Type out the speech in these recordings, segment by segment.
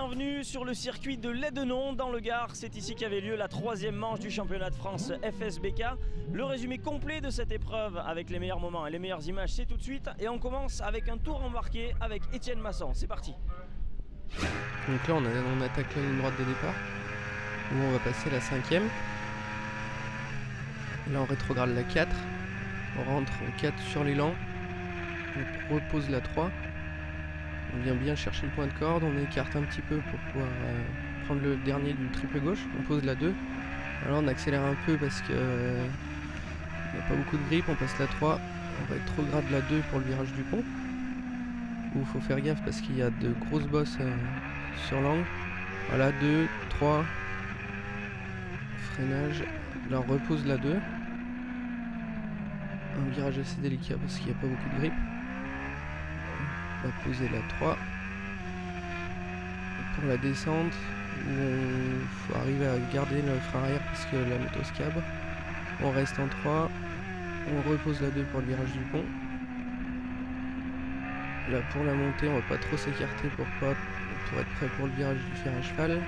bienvenue sur le circuit de Lédenon dans le Gard. C'est ici qu'avait lieu la troisième manche du championnat de France FSBK. Le résumé complet de cette épreuve avec les meilleurs moments et les meilleures images, c'est tout de suite. Et on commence avec un tour embarqué avec Étienne Masson. C'est parti. Donc là on attaque la ligne droite de départ, où on va passer la 5e. Là on rétrograde la 4, on rentre en 4 sur l'élan, on repose la 3, on vient bien chercher le point de corde, on écarte un petit peu pour pouvoir prendre le dernier du triple gauche, on pose la 2. Alors on accélère un peu parce que il n'y a pas beaucoup de grip, on passe la 3, on rétrograde la 2 pour le virage du pont, où il faut faire gaffe parce qu'il y a de grosses bosses sur l'angle. Voilà, 2, 3, freinage, là on repose la 2. Un virage assez délicat parce qu'il n'y a pas beaucoup de grip. On va poser la 3. Et pour la descente, où il faut arriver à garder le frein arrière parce que la moto se cabre. On reste en 3. On repose la 2 pour le virage du pont. Là pour la montée, on va pas trop s'écarter pour être prêt pour le virage du fer à cheval.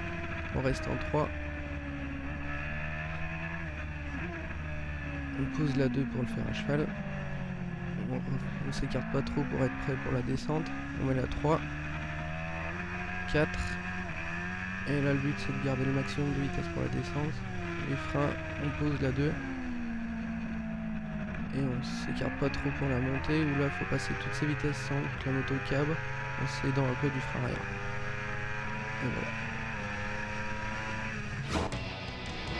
On reste en 3. On pose la 2 pour le fer à cheval. On s'écarte pas trop pour être prêt pour la descente. On met la 3. 4. Et là le but c'est de garder le maximum de vitesse pour la descente. Les freins, on pose la 2. Et on s'écarte pas trop pour la montée, où là il faut passer toutes ces vitesses sans que la moto cabre, en s'aidant un peu du frein arrière. Et voilà.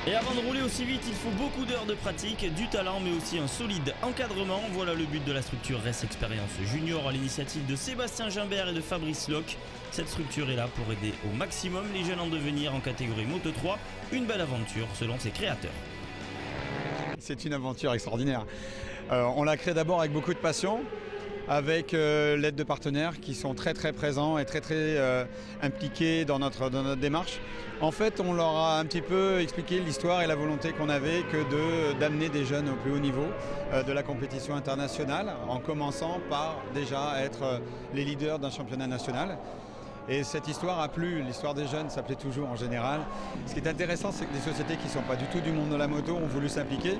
Et avant de rouler aussi vite, il faut beaucoup d'heures de pratique, du talent mais aussi un solide encadrement. Voilà le but de la structure Race Experience Junior à l'initiative de Sébastien Gimbert et de Fabrice Locke. Cette structure est là pour aider au maximum les jeunes en devenir en catégorie Moto 3. Une belle aventure selon ses créateurs. C'est une aventure extraordinaire. On l'a créée d'abord avec beaucoup de passion, avec l'aide de partenaires qui sont très présents et très impliqués dans notre démarche. En fait, on leur a un petit peu expliqué l'histoire et la volonté qu'on avait que d'amener des jeunes au plus haut niveau de la compétition internationale, en commençant par déjà être les leaders d'un championnat national. Et cette histoire a plu, l'histoire des jeunes, ça plaît toujours en général. Ce qui est intéressant, c'est que des sociétés qui ne sont pas du tout du monde de la moto ont voulu s'impliquer.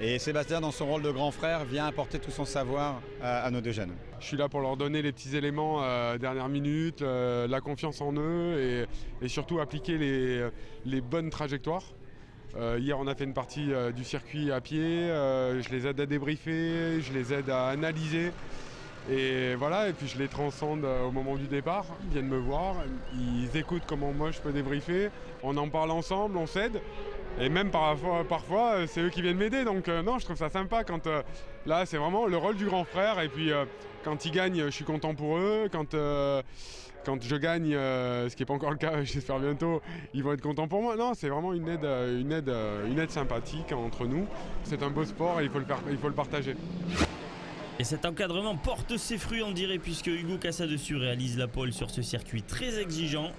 Et Sébastien, dans son rôle de grand frère, vient apporter tout son savoir à nos deux jeunes. Je suis là pour leur donner les petits éléments dernière minute, la confiance en eux et surtout appliquer les bonnes trajectoires. Hier, on a fait une partie du circuit à pied, je les aide à débriefer, je les aide à analyser. Et voilà, et puis je les transcende au moment du départ, ils viennent me voir, ils écoutent comment moi je peux débriefer, on en parle ensemble, on s'aide. Et même parfois c'est eux qui viennent m'aider, donc non, je trouve ça sympa quand là c'est vraiment le rôle du grand frère. Et puis quand ils gagnent, je suis content pour eux, quand je gagne, ce qui n'est pas encore le cas, j'espère bientôt, ils vont être contents pour moi. Non, c'est vraiment une aide sympathique entre nous. C'est un beau sport et il faut le partager. Et cet encadrement porte ses fruits, on dirait, puisque Hugo Casadessus réalise la pole sur ce circuit très exigeant.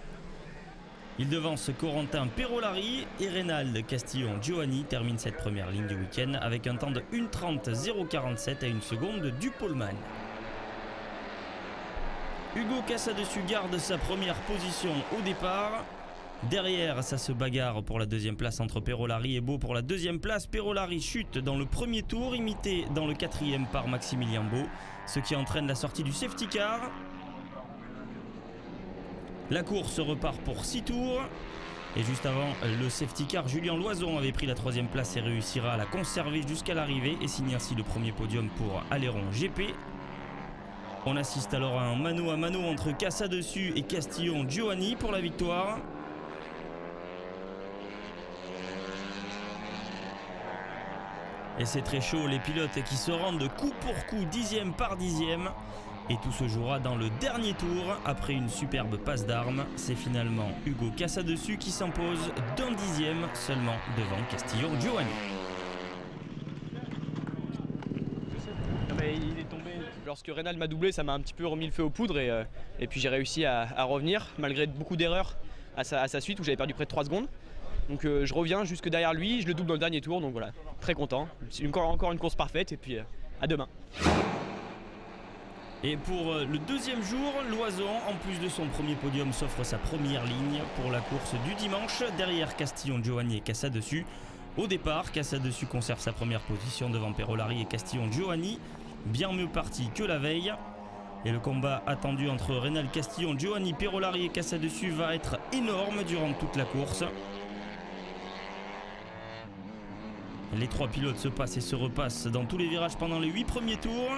Il devance Corentin Perolari et Reynald Castillon-Giovanni termine cette première ligne du week-end avec un temps de 1:30,047 à 1 seconde du poleman. Hugo Casadessus garde sa première position au départ. Derrière, ça se bagarre pour la deuxième place entre Perolari et Beau pour la deuxième place. Perolari chute dans le premier tour, imité dans le quatrième par Maximilien Beau, ce qui entraîne la sortie du safety car. La course repart pour 6 tours. Et juste avant le safety car, Julien Loison avait pris la troisième place et réussira à la conserver jusqu'à l'arrivée et signe ainsi le premier podium pour Aléron GP. On assiste alors à un mano à mano entre Casadessus et Castillon-Giovanni pour la victoire. Et c'est très chaud, les pilotes qui se rendent coup pour coup, dixième par dixième. Et tout se jouera dans le dernier tour. Après une superbe passe d'armes, c'est finalement Hugo Casadessus qui s'impose d'un dixième seulement devant Castillon-Giovanni. Il est tombé. Lorsque Reynald m'a doublé, ça m'a un petit peu remis le feu aux poudres et puis j'ai réussi à revenir malgré beaucoup d'erreurs à sa suite où j'avais perdu près de 3 secondes. Donc je reviens jusque derrière lui, je le double dans le dernier tour, donc voilà, très content. C'est encore une course parfaite et puis à demain. Et pour le deuxième jour, Loison, en plus de son premier podium, s'offre sa première ligne pour la course du dimanche. Derrière Castillon, Giovanni et Casadessus. Au départ, Casadessus conserve sa première position devant Perolari et Castillon, Giovanni. Bien mieux parti que la veille. Et le combat attendu entre Reynald Castillon, Giovanni, Perolari et Casadessus va être énorme durant toute la course. Les trois pilotes se passent et se repassent dans tous les virages pendant les 8 premiers tours.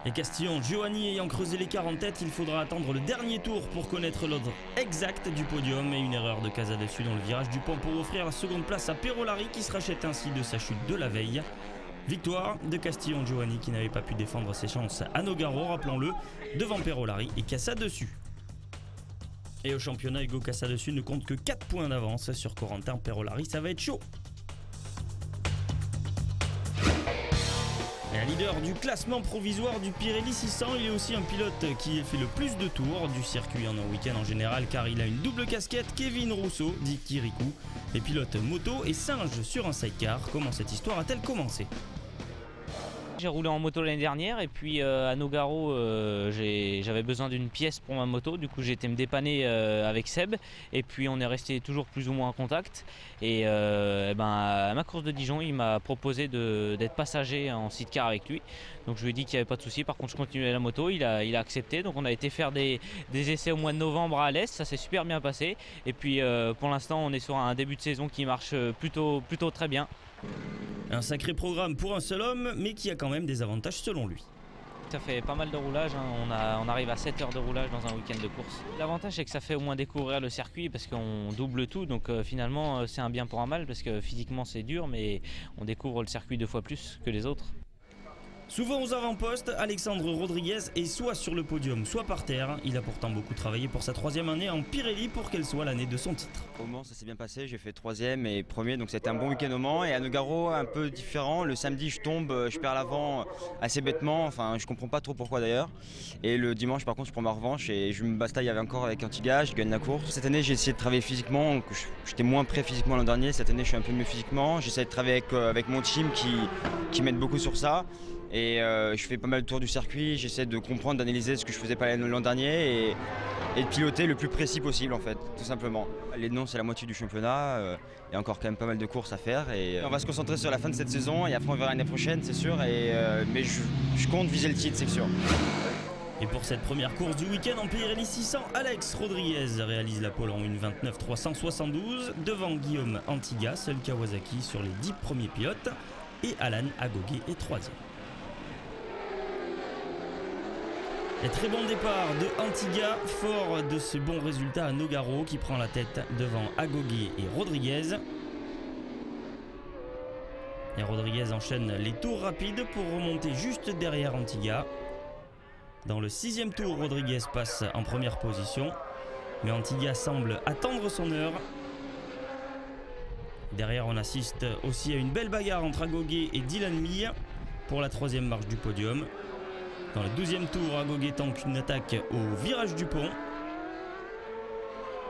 Et Castillon, Giovanni ayant creusé l'écart en tête, il faudra attendre le dernier tour pour connaître l'ordre exact du podium. Et une erreur de Casadessus dans le virage du pont pour offrir la seconde place à Perolari qui se rachète ainsi de sa chute de la veille. Victoire de Castillon, Giovanni qui n'avait pas pu défendre ses chances à Nogaro, rappelons-le, devant Perolari et Casadessus. Et au championnat, Hugo Casadessus ne compte que 4 points d'avance sur Corentin Perolari, ça va être chaud. Et un leader du classement provisoire du Pirelli 600, il est aussi un pilote qui a fait le plus de tours du circuit en un week-end en général car il a une double casquette. Kevin Rousseau, dit Kirikou, est pilote moto et singe sur un sidecar. Comment cette histoire a-t-elle commencé ? J'ai roulé en moto l'année dernière et puis à Nogaro j'avais besoin d'une pièce pour ma moto, du coup j'ai été me dépanner avec Seb et puis on est resté toujours plus ou moins en contact et à ma course de Dijon il m'a proposé d'être passager en sidecar avec lui, donc je lui ai dit qu'il n'y avait pas de souci. Par contre je continuais la moto, il a accepté, donc on a été faire des essais au mois de novembre à Alès, ça s'est super bien passé et puis pour l'instant on est sur un début de saison qui marche plutôt très bien. Un sacré programme pour un seul homme, mais qui a quand même des avantages selon lui. Ça fait pas mal de roulage, hein. On arrive à 7 heures de roulage dans un week-end de course. L'avantage c'est que ça fait au moins découvrir le circuit parce qu'on double tout, donc finalement c'est un bien pour un mal parce que physiquement c'est dur, mais on découvre le circuit 2 fois plus que les autres. Souvent aux avant-postes, Alexandre Rodriguez est soit sur le podium, soit par terre. Il a pourtant beaucoup travaillé pour sa 3e année en Pirelli pour qu'elle soit l'année de son titre. Au Mans, ça s'est bien passé, j'ai fait 3e et 1er, donc c'était un bon week-end au Mans. Et à Nogaro, un peu différent. Le samedi, je tombe, je perds l'avant assez bêtement, enfin je comprends pas trop pourquoi d'ailleurs. Et le dimanche, par contre, je prends ma revanche et je me bastaille encore avec Antiga, je gagne la course. Cette année, j'ai essayé de travailler physiquement, j'étais moins prêt physiquement l'an dernier. Cette année, je suis un peu mieux physiquement. J'essaie de travailler avec mon team qui m'aide beaucoup sur ça. Et je fais pas mal de tours du circuit, j'essaie de comprendre, d'analyser ce que je faisais pas l'an dernier et de piloter le plus précis possible en fait, tout simplement. Les noms c'est la moitié du championnat, il y a encore quand même pas mal de courses à faire et on va se concentrer sur la fin de cette saison et après on verra l'année prochaine c'est sûr, mais je compte viser le titre c'est sûr. Et pour cette première course du week-end en Pirelli 600, Alex Rodriguez réalise la pole en 1:29.372 devant Guillaume Antiga, seul Kawasaki sur les 10 premiers pilotes, et Alan Agogé est 3e. Et très bon départ de Antiga, fort de ce bon résultat à Nogaro qui prend la tête devant Agogé et Rodriguez. Et Rodriguez enchaîne les tours rapides pour remonter juste derrière Antiga. Dans le 6e tour, Rodriguez passe en première position, mais Antiga semble attendre son heure. Derrière, on assiste aussi à une belle bagarre entre Agogé et Dylan Mille pour la 3e marche du podium. Dans le 12e tour, Agogé tente une attaque au virage du pont.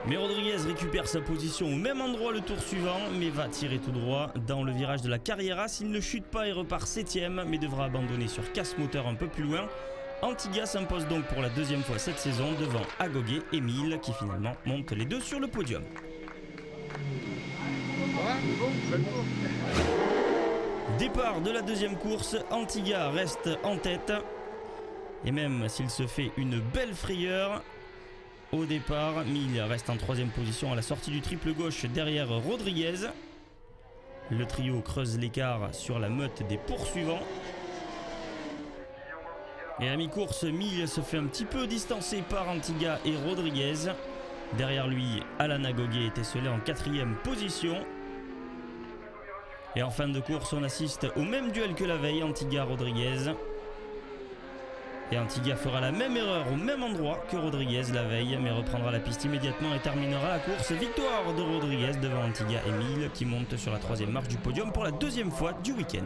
Mais Rodriguez récupère sa position au même endroit le tour suivant, mais va tirer tout droit dans le virage de la Carrieras. Il ne chute pas et repart 7e, mais devra abandonner sur casse moteur un peu plus loin. Antiga s'impose donc pour la 2e fois cette saison devant Agogé et Mille qui finalement montent les deux sur le podium. Départ de la 2e course, Antiga reste en tête. Et même s'il se fait une belle frayeur au départ, Mille reste en 3e position à la sortie du triple gauche derrière Rodriguez. Le trio creuse l'écart sur la meute des poursuivants. Et à mi-course, Mille se fait un petit peu distancer par Antiga et Rodriguez. Derrière lui, Alan Agogé est esselé en 4e position. Et en fin de course, on assiste au même duel que la veille, Antiga-Rodriguez. Et Antiga fera la même erreur au même endroit que Rodriguez la veille, mais reprendra la piste immédiatement et terminera la course. Victoire de Rodriguez devant Antiga et Mille qui monte sur la 3e marche du podium pour la 2e fois du week-end.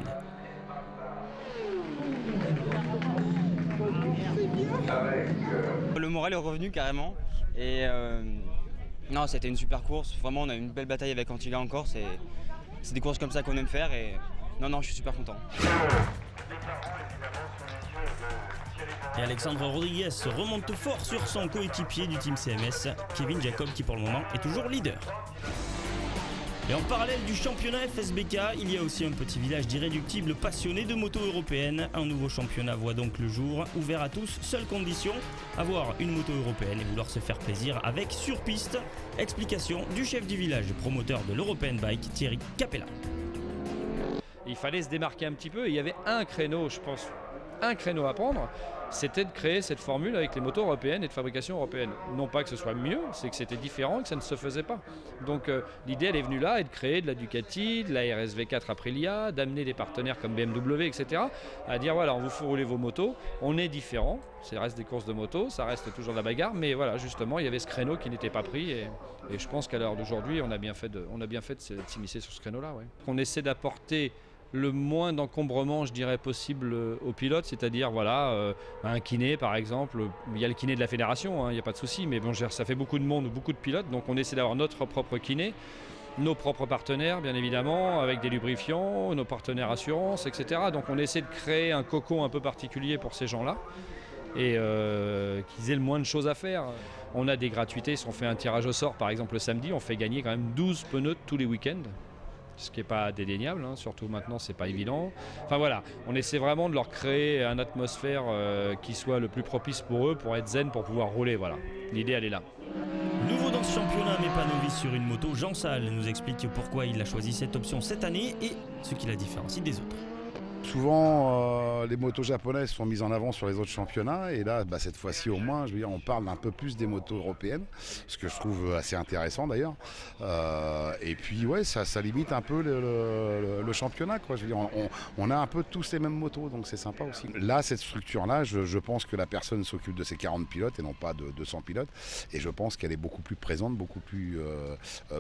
Le moral est revenu carrément et non, c'était une super course. Vraiment, on a eu une belle bataille avec Antiga encore. C'est des courses comme ça qu'on aime faire et non, je suis super content. Et Alexandre Rodriguez remonte fort sur son coéquipier du team CMS, Kevin Jacob, qui pour le moment est toujours leader. Et en parallèle du championnat FSBK, il y a aussi un petit village d'irréductibles passionnés de moto européenne. Un nouveau championnat voit donc le jour, ouvert à tous, seule condition, avoir une moto européenne et vouloir se faire plaisir avec sur piste. Explication du chef du village, promoteur de l'European Bike, Thierry Capella. Il fallait se démarquer un petit peu, et il y avait un créneau, je pense, un créneau à prendre, c'était de créer cette formule avec les motos européennes et de fabrication européenne. Non pas que ce soit mieux, c'est que c'était différent et que ça ne se faisait pas. Donc l'idée elle est venue là, et de créer de la Ducati, de la RSV4 Aprilia, d'amener des partenaires comme BMW, etc. à dire voilà, on vous fait rouler vos motos, on est différent, ça reste des courses de moto, ça reste toujours de la bagarre, mais voilà, justement il y avait ce créneau qui n'était pas pris, et je pense qu'à l'heure d'aujourd'hui on a bien fait de s'immiscer sur ce créneau-là. Ouais. On essaie d'apporter le moins d'encombrement, je dirais, possible aux pilotes, c'est-à-dire voilà, un kiné par exemple, il y a le kiné de la fédération, il n'y a pas de souci, mais bon, ça fait beaucoup de monde, beaucoup de pilotes, donc on essaie d'avoir notre propre kiné, nos propres partenaires bien évidemment, avec des lubrifiants, nos partenaires assurances, etc. Donc on essaie de créer un cocon un peu particulier pour ces gens-là, et qu'ils aient le moins de choses à faire. On a des gratuités, si on fait un tirage au sort par exemple le samedi, on fait gagner quand même 12 pneus tous les week-ends. Ce qui n'est pas dédaignable, surtout maintenant c'est pas évident. Enfin voilà, on essaie vraiment de leur créer une atmosphère qui soit le plus propice pour eux, pour être zen, pour pouvoir rouler, voilà. L'idée elle est là. Nouveau dans ce championnat mais pas novice sur une moto, Jean Salle nous explique pourquoi il a choisi cette option cette année et ce qui la différencie des autres. Souvent, les motos japonaises sont mises en avant sur les autres championnats, et là, cette fois-ci au moins, je veux dire, on parle un peu plus des motos européennes, ce que je trouve assez intéressant d'ailleurs. Et puis, ouais, ça limite un peu le championnat, quoi. Je veux dire, on a un peu tous les mêmes motos, donc c'est sympa aussi. Là, cette structure-là, je pense que la personne s'occupe de ses 40 pilotes et non pas de 200 pilotes, et je pense qu'elle est beaucoup plus présente, beaucoup plus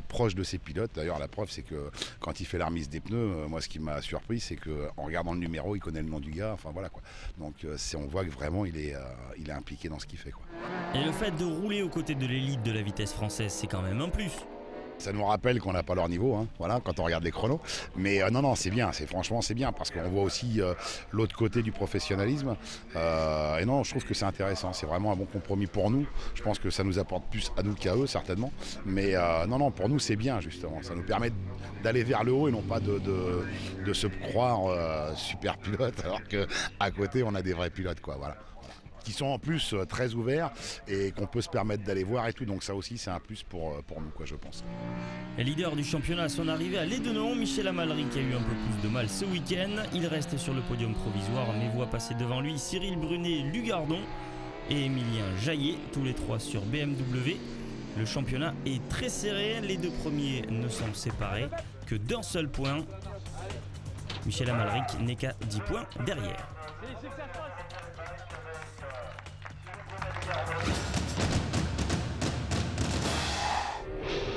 proche de ses pilotes. D'ailleurs, la preuve, c'est que quand il fait la remise des pneus, moi, ce qui m'a surpris, c'est qu'en regardant le numéro, il connaît le nom du gars, enfin voilà quoi. Donc on voit que vraiment il est impliqué dans ce qu'il fait, quoi. Et le fait de rouler aux côtés de l'élite de la vitesse française, c'est quand même un plus. Ça nous rappelle qu'on n'a pas leur niveau, voilà, quand on regarde les chronos. Mais non, c'est bien, franchement c'est bien, parce qu'on voit aussi l'autre côté du professionnalisme. Et non, je trouve que c'est intéressant, c'est vraiment un bon compromis pour nous. Je pense que ça nous apporte plus à nous qu'à eux, certainement. Mais non, pour nous c'est bien, justement. Ça nous permet d'aller vers le haut et non pas de se croire super pilote, alors qu'à côté on a des vrais pilotes, quoi, voilà. Qui sont en plus très ouverts et qu'on peut se permettre d'aller voir et tout, donc ça aussi c'est un plus pour nous, quoi, je pense. Et leader du championnat à son arrivée à Lédenon, Michel Amalric a eu un peu plus de mal ce week-end. Il reste sur le podium provisoire mais voit passer devant lui Cyril Brunet-Lugardon et Emilien Jaillet, tous les trois sur BMW. Le championnat est très serré, les deux premiers ne sont séparés que d'un seul point. Michel Amalric n'est qu'à 10 points derrière.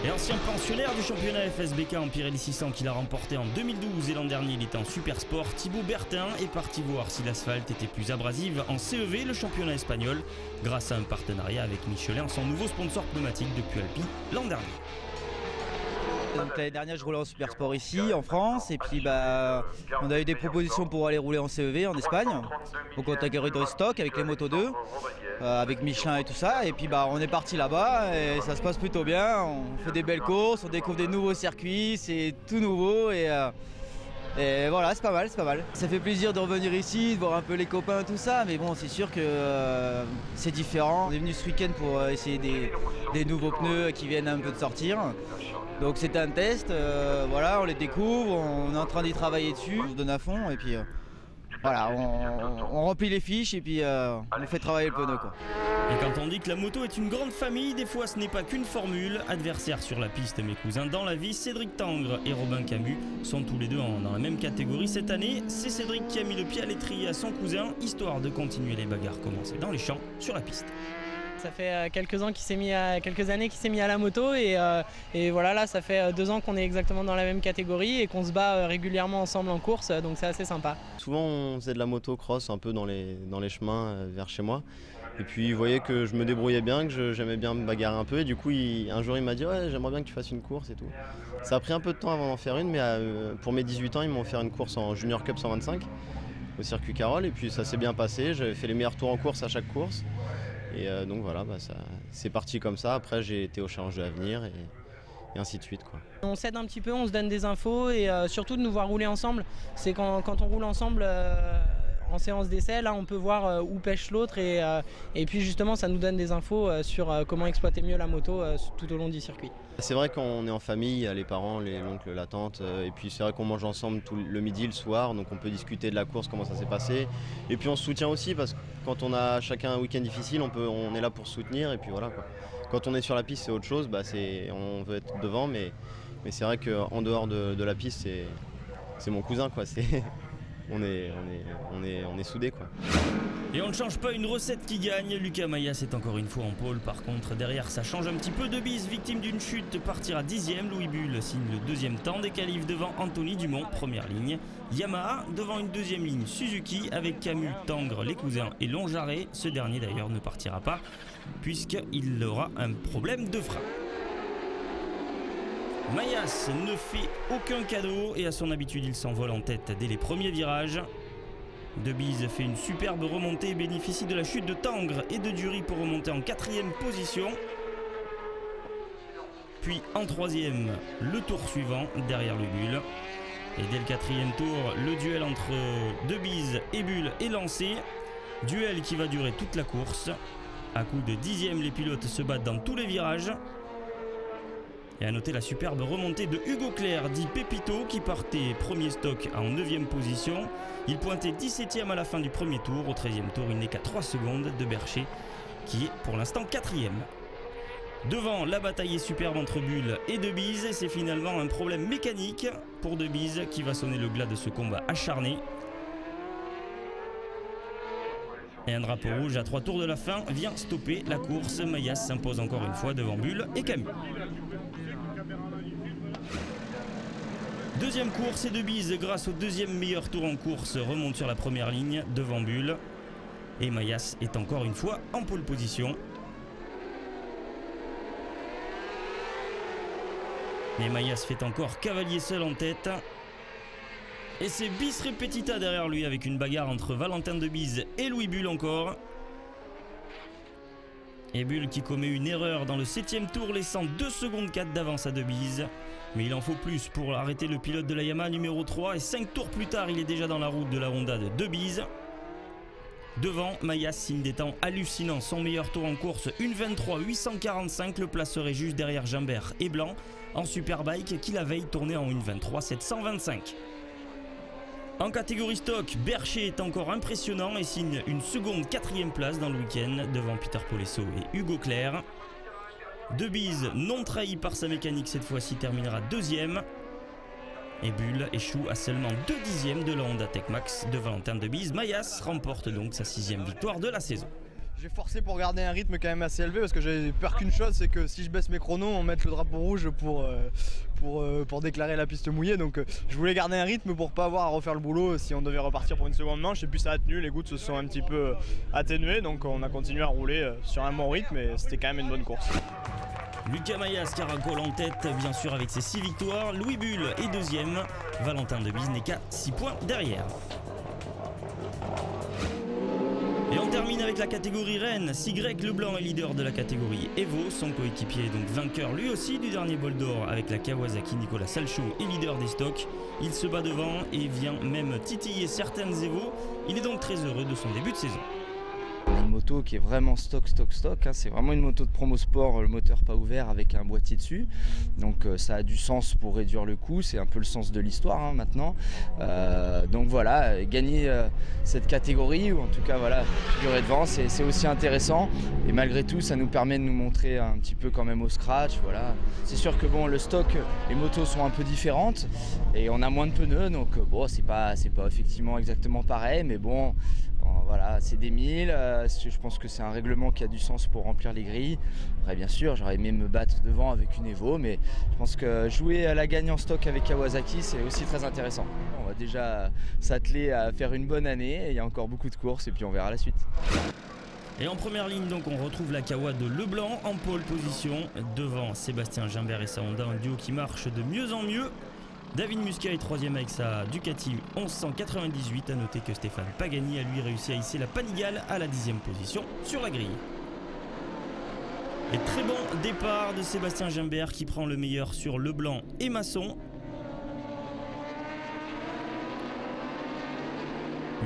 Et ancien pensionnaire du championnat FSBK en Pirelli 600 qu'il a remporté en 2012 et l'an dernier il était en super sport, Thibaut Bertin est parti voir si l'asphalte était plus abrasive en CEV, le championnat espagnol, grâce à un partenariat avec Michelin, son nouveau sponsor pneumatique depuis Alpi l'an dernier. Donc l'année dernière je roulais en super sport ici en France, et puis on a eu des propositions pour aller rouler en CEV en Espagne, donc en catégorie de stock avec les Moto 2, avec Michelin et tout ça, et puis on est parti là-bas et ça se passe plutôt bien, on fait des belles courses, on découvre des nouveaux circuits, c'est tout nouveau et voilà, c'est pas mal, c'est pas mal. Ça fait plaisir de revenir ici, de voir un peu les copains, tout ça, mais bon, c'est sûr que c'est différent. On est venu ce week-end pour essayer des nouveaux pneus qui viennent un peu de sortir. Donc c'était un test, voilà, on les découvre, on est en train d'y travailler dessus, on se donne à fond et puis voilà, on remplit les fiches et puis on fait travailler le pneu, quoi. Et quand on dit que la moto est une grande famille, des fois ce n'est pas qu'une formule. Adversaires sur la piste, mes cousins dans la vie, Cédric Tangre et Robin Camus sont tous les deux dans la même catégorie cette année. C'est Cédric qui a mis le pied à l'étrier à son cousin, histoire de continuer les bagarres commencées dans les champs sur la piste. Ça fait quelques années qu'il s'est mis à la moto et voilà, là ça fait 2 ans qu'on est exactement dans la même catégorie et qu'on se bat régulièrement ensemble en course, donc c'est assez sympa. Souvent on faisait de la motocross un peu dans les chemins vers chez moi, et puis il voyait que je me débrouillais bien, que j'aimais bien me bagarrer un peu, et du coup un jour il m'a dit ouais, j'aimerais bien que tu fasses une course et tout. Ça a pris un peu de temps avant d'en faire une, mais pour mes 18 ans ils m'ont offert une course en Junior Cup 125. au circuit Carole. Et puis ça s'est bien passé, j'avais fait les meilleurs tours en course à chaque course. Et donc voilà, c'est parti comme ça. Après j'ai été au Challenge de l'Avenir et ainsi de suite, quoi. On s'aide un petit peu, on se donne des infos et surtout de nous voir rouler ensemble. C'est quand on roule ensemble en séance d'essai, là on peut voir où pêche l'autre et puis justement ça nous donne des infos sur comment exploiter mieux la moto tout au long du circuit. C'est vrai qu'on est en famille, il y a les parents, l'oncle, la tante, et puis c'est vrai qu'on mange ensemble le midi, le soir, donc on peut discuter de la course, comment ça s'est passé. Et puis on se soutient aussi parce que quand on a chacun un week-end difficile, on est là pour se soutenir et puis voilà, quoi. Quand on est sur la piste c'est autre chose, on veut être devant, mais c'est vrai qu'en dehors de la piste c'est mon cousin, quoi. On est soudés, quoi. Et on ne change pas une recette qui gagne. Lucas Mayas est encore une fois en pôle. Par contre, derrière, ça change un petit peu. De Bise, victime d'une chute, partira 10e. Louis Bull signe le deuxième temps des qualifs devant Anthony Dumont, première ligne. Yamaha devant une deuxième ligne Suzuki avec Camus, Tangres, les cousins et Longjarret. Ce dernier d'ailleurs ne partira pas puisqu'il aura un problème de frein. Mayas ne fait aucun cadeau et à son habitude il s'envole en tête dès les premiers virages. De Bise fait une superbe remontée et bénéficie de la chute de Tangres et de Dury pour remonter en 4e position. Puis en 3e, le tour suivant derrière le Bull. Et dès le 4e tour, le duel entre De Bise et Bull est lancé. Duel qui va durer toute la course. À coup de 10e, les pilotes se battent dans tous les virages. Et à noter la superbe remontée de Hugo Claire, dit Pépito, qui partait premier stock en 9e position. Il pointait 17e à la fin du premier tour. Au 13e tour, il n'est qu'à 3 secondes de Bercher, qui est pour l'instant 4e. Devant, la bataille est superbe entre Bull et De Bise. C'est finalement un problème mécanique pour De Bise qui va sonner le glas de ce combat acharné. Et un drapeau rouge à 3 tours de la fin vient stopper la course. Mayas s'impose encore une fois devant Bull et Camus. Deuxième course et De Bise, grâce au deuxième meilleur tour en course, remonte sur la première ligne devant Bull. Et Mayas est encore une fois en pole position. Mais Mayas fait encore cavalier seul en tête. Et c'est bis repetita derrière lui avec une bagarre entre Valentin De Bise et Louis Bull encore. Et Bull qui commet une erreur dans le 7e tour, laissant 2 secondes 4 d'avance à De Bise. Mais il en faut plus pour arrêter le pilote de la Yamaha numéro 3. Et 5 tours plus tard, il est déjà dans la route de la Honda de Bise. Devant, Mayas signe des temps hallucinants. Son meilleur tour en course, 1:23.845, le placerait juste derrière Gimbert et Blanc en Superbike qui la veille tournait en 1:23.725. En catégorie stock, Bercher est encore impressionnant et signe une seconde 4e place dans le week-end devant Peter Polesso et Hugo Claire. De Bise, non trahi par sa mécanique cette fois-ci, terminera 2e. Et Bull échoue à seulement 2 dixièmes de la Honda Tech Max de Valentin De Bise. Mayas remporte donc sa 6e victoire de la saison. J'ai forcé pour garder un rythme quand même assez élevé parce que j'avais peur qu'une chose, c'est que si je baisse mes chronos, on mette le drapeau rouge pour déclarer la piste mouillée. Donc je voulais garder un rythme pour pas avoir à refaire le boulot si on devait repartir pour une seconde manche. Et puis ça a tenu, les gouttes se sont un petit peu atténuées, donc on a continué à rouler sur un bon rythme et c'était quand même une bonne course. Lucas Mayas caracole en tête, bien sûr, avec ses 6 victoires. Louis Bull est 2e. Valentin De Bise n'est qu'à 6 points derrière. Et on termine avec la catégorie Rennes. Sigrec Leblanc est leader de la catégorie Evo. Son coéquipier est donc vainqueur lui aussi du dernier bol d'or avec la Kawasaki. Nicolas Salchaud est leader des stocks. Il se bat devant et vient même titiller certaines Evo. Il est donc très heureux de son début de saison. Une moto qui est vraiment stock, hein. C'est vraiment une moto de promo sport, le moteur pas ouvert avec un boîtier dessus. Donc ça a du sens pour réduire le coût, c'est un peu le sens de l'histoire hein, maintenant. Donc voilà, gagner cette catégorie, ou en tout cas voilà, figurer devant, c'est aussi intéressant. Et malgré tout, ça nous permet de nous montrer un petit peu quand même au scratch. Voilà. C'est sûr que bon, le stock, les motos sont un peu différentes et on a moins de pneus, donc bon, c'est pas effectivement exactement pareil, mais bon. Voilà, c'est des 1000, je pense que c'est un règlement qui a du sens pour remplir les grilles. Après bien sûr, j'aurais aimé me battre devant avec une Evo, mais je pense que jouer à la gagne en stock avec Kawasaki, c'est aussi très intéressant. On va déjà s'atteler à faire une bonne année, il y a encore beaucoup de courses et puis on verra la suite. Et en première ligne, donc, on retrouve la Kawa de Leblanc en pole position devant Sébastien Gimbert et sa Honda, un duo qui marche de mieux en mieux. David Muscat est troisième avec sa Ducati 1198. A noter que Stéphane Pagani a lui réussi à hisser la Panigale à la 10e position sur la grille. Et très bon départ de Sébastien Gimbert qui prend le meilleur sur Leblanc et Masson.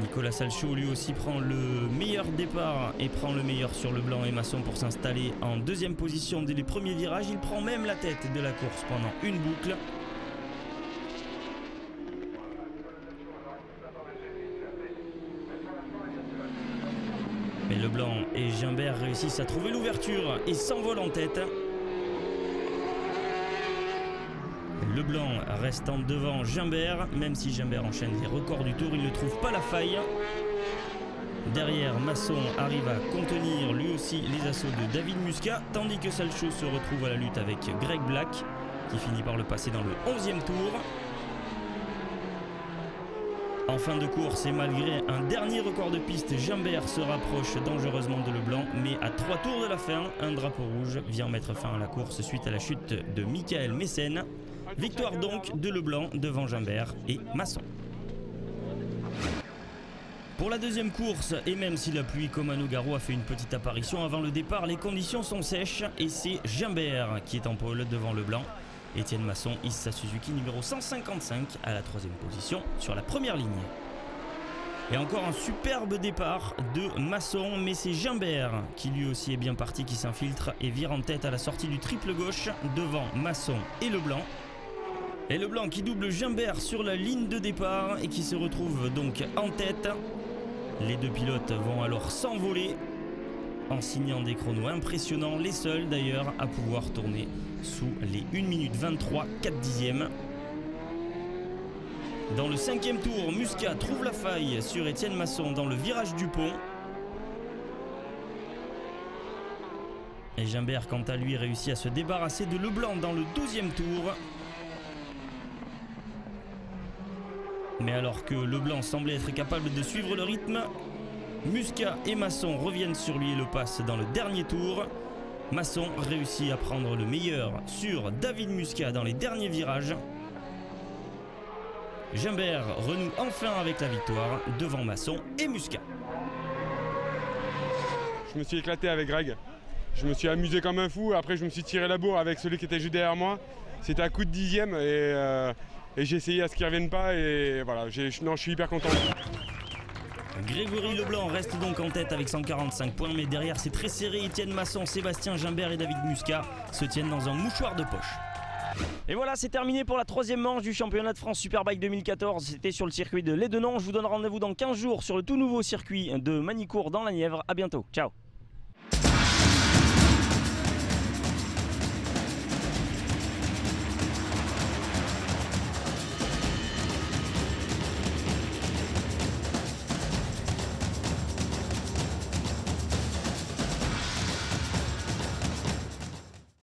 Nicolas Salchaud lui aussi prend le meilleur départ et prend le meilleur sur Leblanc et Masson pour s'installer en 2e position dès les premiers virages. Il prend même la tête de la course pendant une boucle. Mais Leblanc et Gimbert réussissent à trouver l'ouverture et s'envolent en tête. Leblanc restant devant Gimbert, même si Gimbert enchaîne les records du tour, il ne trouve pas la faille. Derrière, Masson arrive à contenir lui aussi les assauts de David Muscat, tandis que Salchaud se retrouve à la lutte avec Greg Black, qui finit par le passer dans le 11e tour. En fin de course et malgré un dernier record de piste, Gimbert se rapproche dangereusement de Leblanc, mais à 3 tours de la fin, un drapeau rouge vient mettre fin à la course suite à la chute de Michael Messen. Victoire donc de Leblanc devant Gimbert et Masson. Pour la deuxième course, et même si la pluie comme à Nogaro a fait une petite apparition avant le départ, les conditions sont sèches et c'est Gimbert qui est en pôle devant Leblanc. Étienne Masson hisse sa Suzuki numéro 155 à la 3e position sur la première ligne. Et encore un superbe départ de Masson, mais c'est Gimbert qui lui aussi est bien parti, qui s'infiltre et vire en tête à la sortie du triple gauche devant Masson et Leblanc. Et Leblanc qui double Gimbert sur la ligne de départ et qui se retrouve donc en tête. Les deux pilotes vont alors s'envoler en signant des chronos impressionnants, les seuls d'ailleurs à pouvoir tourner sous les 1 minute 23, 4 dixièmes. Dans le 5e tour, Muscat trouve la faille sur Étienne Masson dans le virage du pont. Et Gimbert, quant à lui, réussit à se débarrasser de Leblanc dans le 12e tour. Mais alors que Leblanc semblait être capable de suivre le rythme, Muscat et Masson reviennent sur lui et le passent dans le dernier tour. Masson réussit à prendre le meilleur sur David Muscat dans les derniers virages. Gimbert renoue enfin avec la victoire devant Masson et Muscat. Je me suis éclaté avec Greg. Je me suis amusé comme un fou. Après, je me suis tiré la bourre avec celui qui était juste derrière moi. C'était à coup de dixième et j'ai essayé à ce qu'il ne revienne pas. Et voilà, je suis hyper content. Grégory Leblanc reste donc en tête avec 145 points, mais derrière c'est très serré. Étienne Masson, Sébastien Gimbert et David Muscat se tiennent dans un mouchoir de poche. Et voilà, c'est terminé pour la 3e manche du championnat de France Superbike 2014. C'était sur le circuit de Lédenon. Je vous donne rendez-vous dans 15 jours sur le tout nouveau circuit de Manicourt dans la Nièvre. A bientôt, ciao.